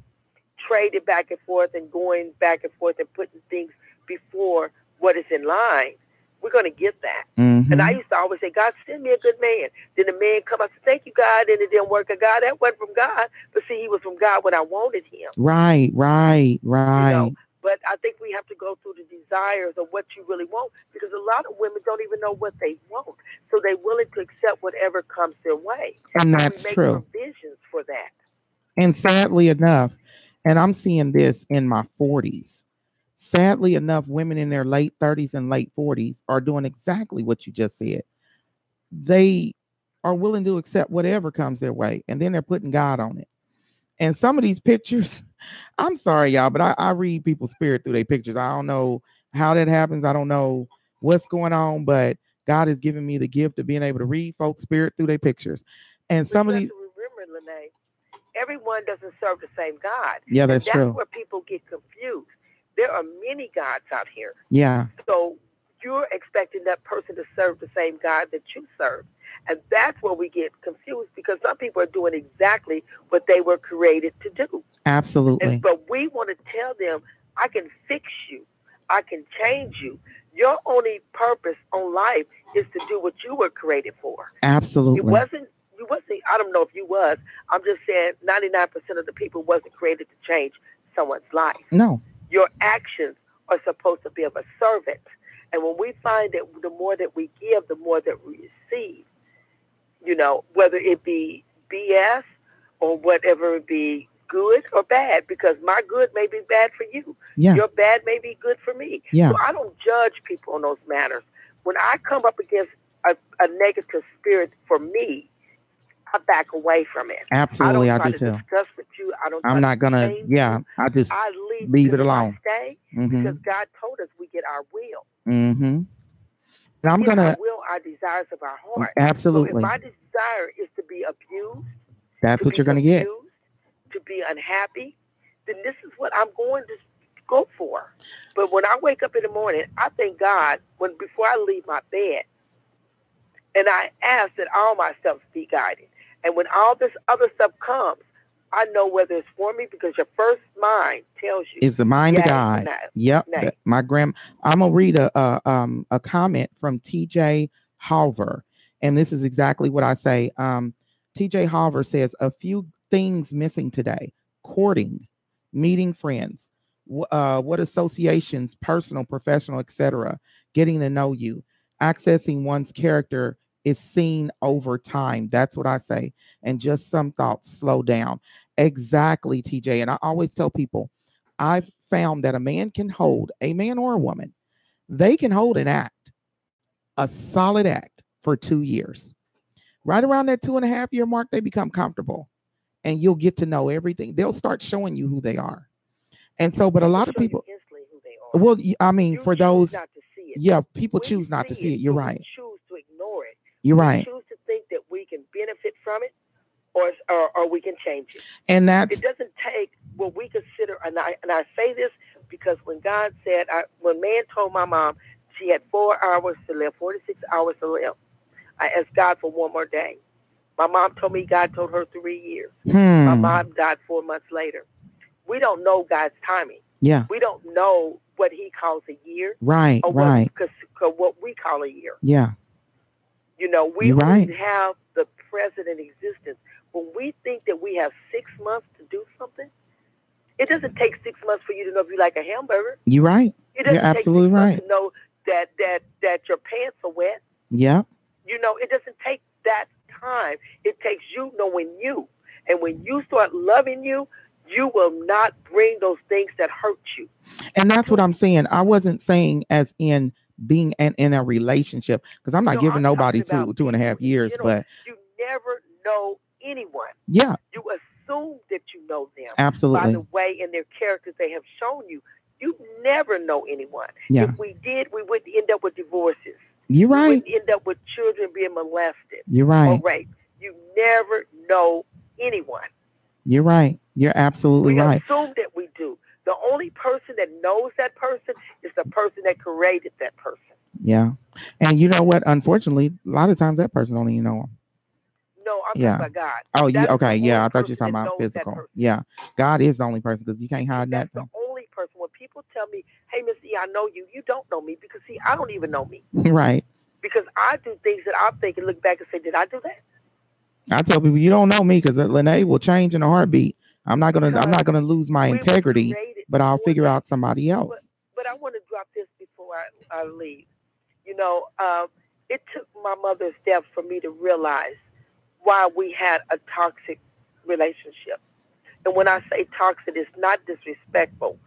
traded back and forth and going back and forth and putting things before what is in line, we're going to get that. Mm-hmm. And I used to always say, God, send me a good man. Then the man come up and say, thank you, God, and it didn't work. God, that wasn't from God. But see, he was from God when I wanted him. Right. You know? But I think we have to go through the desires of what you really want, because a lot of women don't even know what they want. So they're willing to accept whatever comes their way. And that's we make true. provisions for that. And sadly enough, and I'm seeing this in my 40s, sadly enough, women in their late 30s and late 40s are doing exactly what you just said. They are willing to accept whatever comes their way, and then they're putting God on it. And some of these pictures, I'm sorry, y'all, but I read people's spirit through their pictures. I don't know how that happens. I don't know what's going on, but God has given me the gift of being able to read folks' spirit through their pictures. And but some of these, remember, Lene, everyone doesn't serve the same God. Yeah, that's true. That's where people get confused. There are many gods out here. Yeah. So you're expecting that person to serve the same God that you serve. And that's where we get confused, because some people are doing exactly what they were created to do. Absolutely. But we want to tell them, I can fix you. I can change you. Your only purpose on life is to do what you were created for. Absolutely. You wasn't, I don't know if you was. I'm just saying 99% of the people wasn't created to change someone's life. No. Your actions are supposed to be of a servant. And when we find that the more that we give, the more that we receive, you know, whether it be BS or whatever it be good or bad, because my good may be bad for you. Yeah. Your bad may be good for me. Yeah. So I don't judge people on those matters. When I come up against a negative spirit for me, I back away from it. Absolutely, I don't try do to too. discuss with you. I'm not gonna. Yeah, I just leave it alone. I stay because God told us we get our will. Mm-hmm. And I'm our will, our desires of our heart. Absolutely. So if my desire is to be abused, that's what you're gonna get. To be unhappy, then this is what I'm going to go for. But when I wake up in the morning, I thank God before I leave my bed, and I ask that all my steps be guided. And when all this other stuff comes, I know whether it's for me, because your first mind tells you. It's the mind of God. Yep. My I'm gonna read a comment from G.Y.R.L, and this is exactly what I say. G.Y.R.L says a few things missing today: courting, meeting friends, what associations, personal, professional, etc., getting to know you, accessing one's character is seen over time. That's what I say. And just some thoughts, slow down. Exactly, TJ. And I always tell people, I've found that a man or a woman, they can hold an act, a solid act, for 2 years. Right around that 2.5 year mark, they become comfortable, and you'll get to know everything. They'll start showing you who they are. And so, but a lot of people, well, I mean, for those, yeah, people choose not to see it. You're right. Choose to ignore it. You're right. Choose to think that we can benefit from it, or we can change it. And it doesn't take what we consider. And I say this because when God said, when man told my mom she had 4 hours to live, 46 hours to live, I asked God for one more day. My mom told me God told her 3 years. My mom died 4 months later. We don't know God's timing. Yeah. We don't know what He calls a year. Right. Or what we call a year. Yeah. You know, we only have the present in existence. When we think that we have 6 months to do something, it doesn't take 6 months for you to know if you like a hamburger. You're right. It doesn't You're absolutely take 6 right. months to know that your pants are wet. Yeah. You know, it doesn't take that time. It takes you knowing you. And when you start loving you, you will not bring those things that hurt you. And that's what I'm saying. I wasn't saying as in being in a relationship, because I'm not giving nobody 2.5 years, but you never know anyone. Yeah. You assume that you know them. Absolutely. By the way in their characters they have shown you. You never know anyone. Yeah. If we did, we wouldn't end up with divorces. You're right. We wouldn't end up with children being molested. You're right. Or raped. You never know anyone. You're right. You're absolutely We right. assume that we do. The only person that knows that person is the person that created that person. Yeah. And you know what? Unfortunately, a lot of times that person don't even know him. No, I'm talking Yeah. about God. Oh, you That is okay? the Yeah, only I thought you were person talking that about knows that physical. person. Yeah, God is the only person because you can't hide That's the nothing. only person. When people tell me, "Hey, Miss E, I know you," you don't know me because see, I don't even know me Right. because I do things that I'm thinking, look back and say, "Did I do that?" I tell people you don't know me because Lene will change in a heartbeat. I'm not Because gonna lose my we were integrity, created but I'll for figure that. out somebody But else. but I want to drop this before I leave. You know, it took my mother's death for me to realize why we had a toxic relationship. And when I say toxic, it's not disrespectful.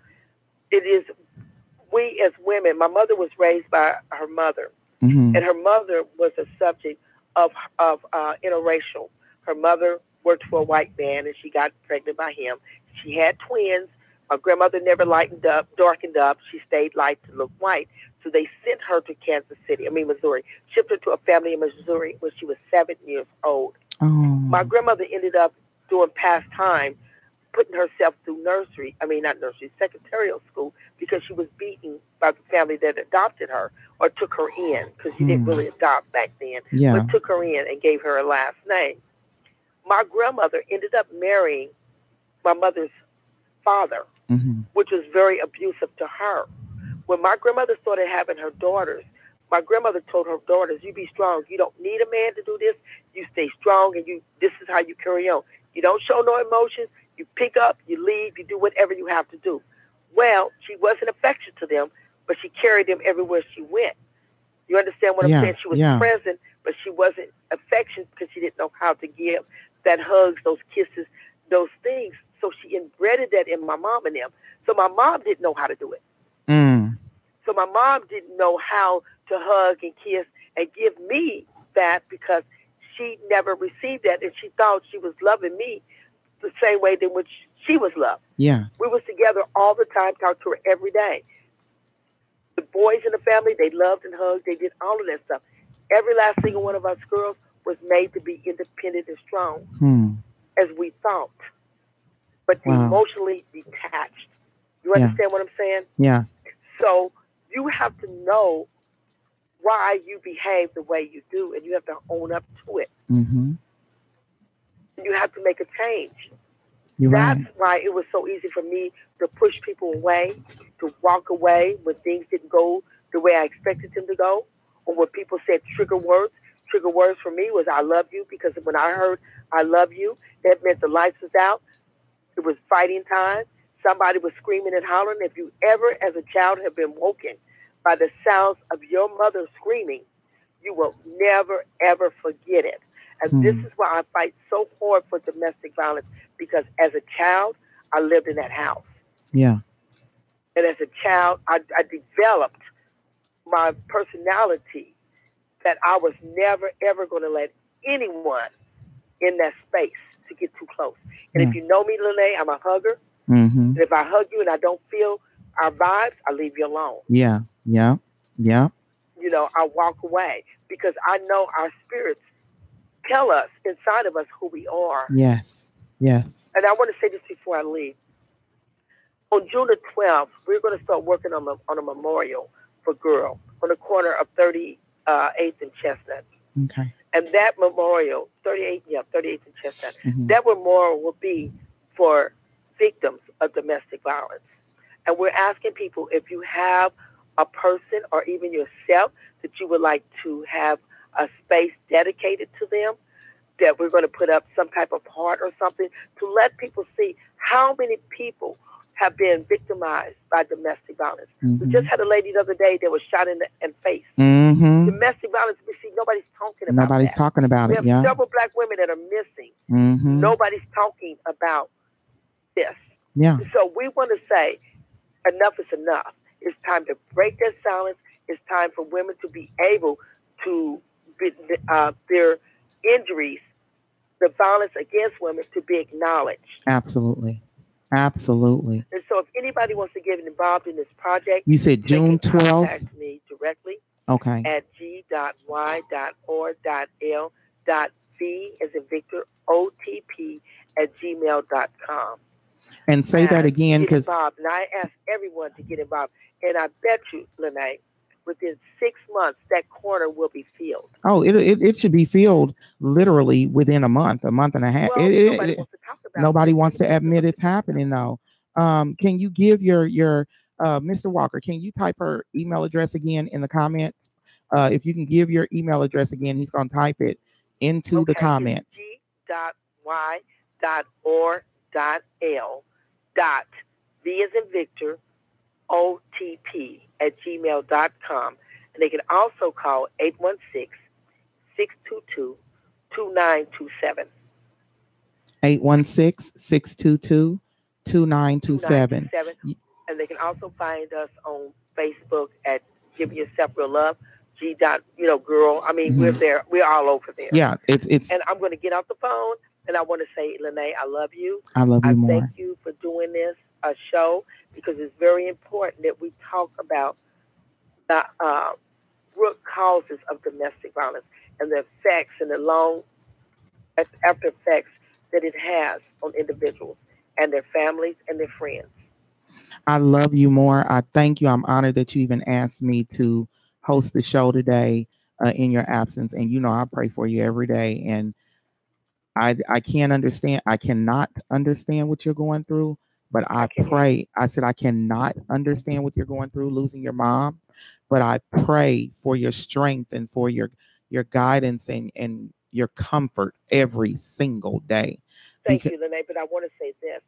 It is we as women. My mother was raised by her mother, Mm-hmm. and her mother was a subject of interracial. Her mother worked for a white man, and she got pregnant by him. She had twins. My grandmother never darkened up. She stayed light to look white. So they sent her to Missouri. Shipped her to a family in Missouri when she was 7 years old. Oh. My grandmother ended up doing pastime, putting herself through secretarial school because she was beaten by the family that adopted her or took her in because you didn't really adopt back then, Yeah. but took her in and gave her a last name. My grandmother ended up marrying my mother's father, which was very abusive to her. When my grandmother started having her daughters, my grandmother told her daughters, "You be strong. You don't need a man to do this. You stay strong, and this is how you carry on. You don't show no emotions. You pick up, you leave, you do whatever you have to do." Well, she wasn't affectionate to them, but she carried them everywhere she went. You understand what I'm saying? She was present, but she wasn't affectionate because she didn't know how to give that hugs, those kisses, those things. So she inbred that in my mom and them. So my mom didn't know how to do it. So my mom didn't know how to hug and kiss and give me that because she never received that, and she thought she was loving me the same way in which she was loved. Yeah. We was together all the time, talked to her every day. The boys in the family, they loved and hugged. They did all of that stuff. Every last single one of us girls was made to be independent and strong, as we thought, but emotionally detached. You understand what I'm saying? Yeah. So you have to know why you behave the way you do, and you have to own up to it. You have to make a change. That's why it was so easy for me to push people away, to walk away when things didn't go the way I expected them to go, or when people said trigger words. Trigger words for me was "I love you," because when I heard "I love you," that meant the lights was out. It was fighting time. Somebody was screaming and hollering. If you ever, as a child, have been woken by the sounds of your mother screaming, you will never, ever forget it. And this is why I fight so hard for domestic violence, because as a child, I lived in that house. Yeah. And as a child, I developed my personality that I was never, ever going to let anyone in that space to get too close. And if you know me, Lene, I'm a hugger. And if I hug you and I don't feel our vibes, I leave you alone. Yeah. Yeah. Yeah. You know, I walk away because I know our spirits tell us inside of us who we are. Yes. Yes. And I want to say this before I leave. On June the 12th, we're going to start working on a memorial for G.Y.R.L on the corner of 38th and Chestnut. Okay. And that memorial, 38th and Chestnut, that memorial will be for victims of domestic violence. And we're asking people, if you have a person or even yourself that you would like to have a space dedicated to them, that we're going to put up some type of heart or something to let people see how many people have been victimized by domestic violence. We just had a lady the other day that was shot in the face. Domestic violence, we see nobody's talking about Nobody's talking about it. We have several black women that are missing. Nobody's talking about this. Yeah. So we want to say enough is enough. It's time to break that silence. It's time for women to be able to their injuries, the violence against women, to be acknowledged. Absolutely. Absolutely. And so if anybody wants to get involved in this project, you said June 12th? Contact me directly. Okay. At G.Y.R.L.V as in Victor, otp@gmail.com. And say that And again, get because involved. And I ask everyone to get involved. And I bet you, Lene, within 6 months, that corner will be filled. it should be filled literally within a month and a half. Well, nobody wants to talk about it. Nobody wants to admit it's happening though. Can you give your Mr. Walker? Can you type her email address again in the comments? If you can give your email address again, he's gonna type it into the comments. G.Y.R.L. V as in Victor, OTP@gmail.com. And they can also call 816-622-2927. 816-622-2927. And they can also find us on Facebook at Giving Yourself Real Love. G.Y.R.L. I mean, we're there. We're all over there. Yeah, it's. And I'm going to get off the phone, and I want to say, Lene, I love you. I love you more. Thank you for doing this show, because it's very important that we talk about the root causes of domestic violence and the effects and the long after effects that it has on individuals and their families and their friends. I love you more. I thank you. I'm honored that you even asked me to host the show today in your absence. And I pray for you every day. And I can't understand. I cannot understand what you're going through, but I pray. I said I cannot understand what you're going through, losing your mom, but I pray for your strength and for your guidance and your comfort every single day. Thank you, Lene. But I want to say this: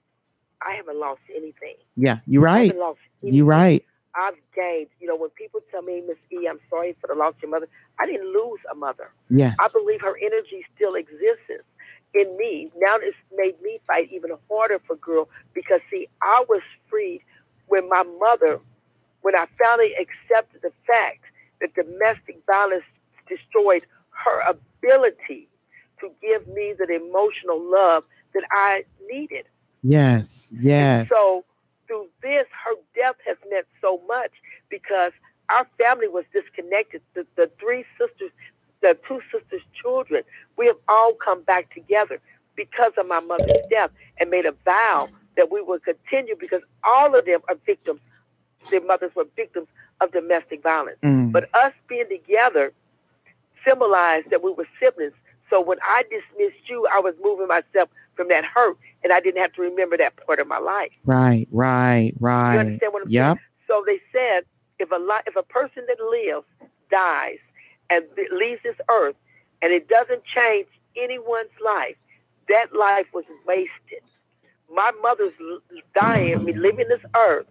I haven't lost anything. Yeah, you're right. I haven't lost anything. You're right. I've gained. When people tell me, Miss E, I'm sorry for the loss of your mother, I didn't lose a mother. Yes. I believe her energy still exists in me. Now it's made me fight even harder for girl, because see, I was freed when my mother, when I finally accepted the fact that domestic violence destroyed her ability to give me the emotional love that I needed. Yes, yes. And so through this, her death has meant so much, because our family was disconnected. The three sisters, the two sisters' children, we have all come back together because of my mother's death, and made a vow that we would continue, because all of them are victims. Their mothers were victims of domestic violence. But us being together symbolized that we were siblings. So when I dismissed you, I was moving myself from that hurt, and I didn't have to remember that part of my life. Right. You understand what I'm saying? So they said, if a person that lives dies and leaves this earth, and it doesn't change anyone's life, that life was wasted. My mother's dying, leaving this earth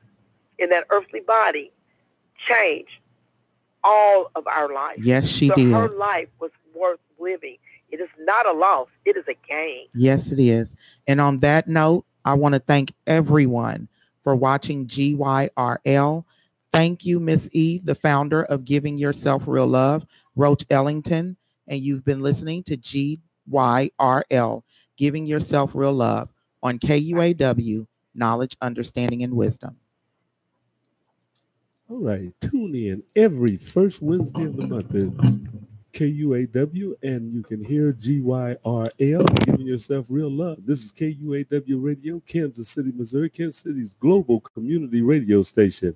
in that earthly body, changed all of our life. Yes, she did. Her life was worth living. It is not a loss. It is a gain. Yes, it is. And on that note, I want to thank everyone for watching G.Y.R.L. Thank you, Miss E, the founder of Giving Yourself Real Love, Roach Ellington, and you've been listening to G.Y.R.L, Giving Yourself Real Love on KUAW, Knowledge, Understanding, and Wisdom. All right. Tune in every first Wednesday of the month in KUAW, and you can hear G.Y.R.L, Giving Yourself Real Love. This is KUAW Radio, Kansas City, Missouri, Kansas City's global community radio station.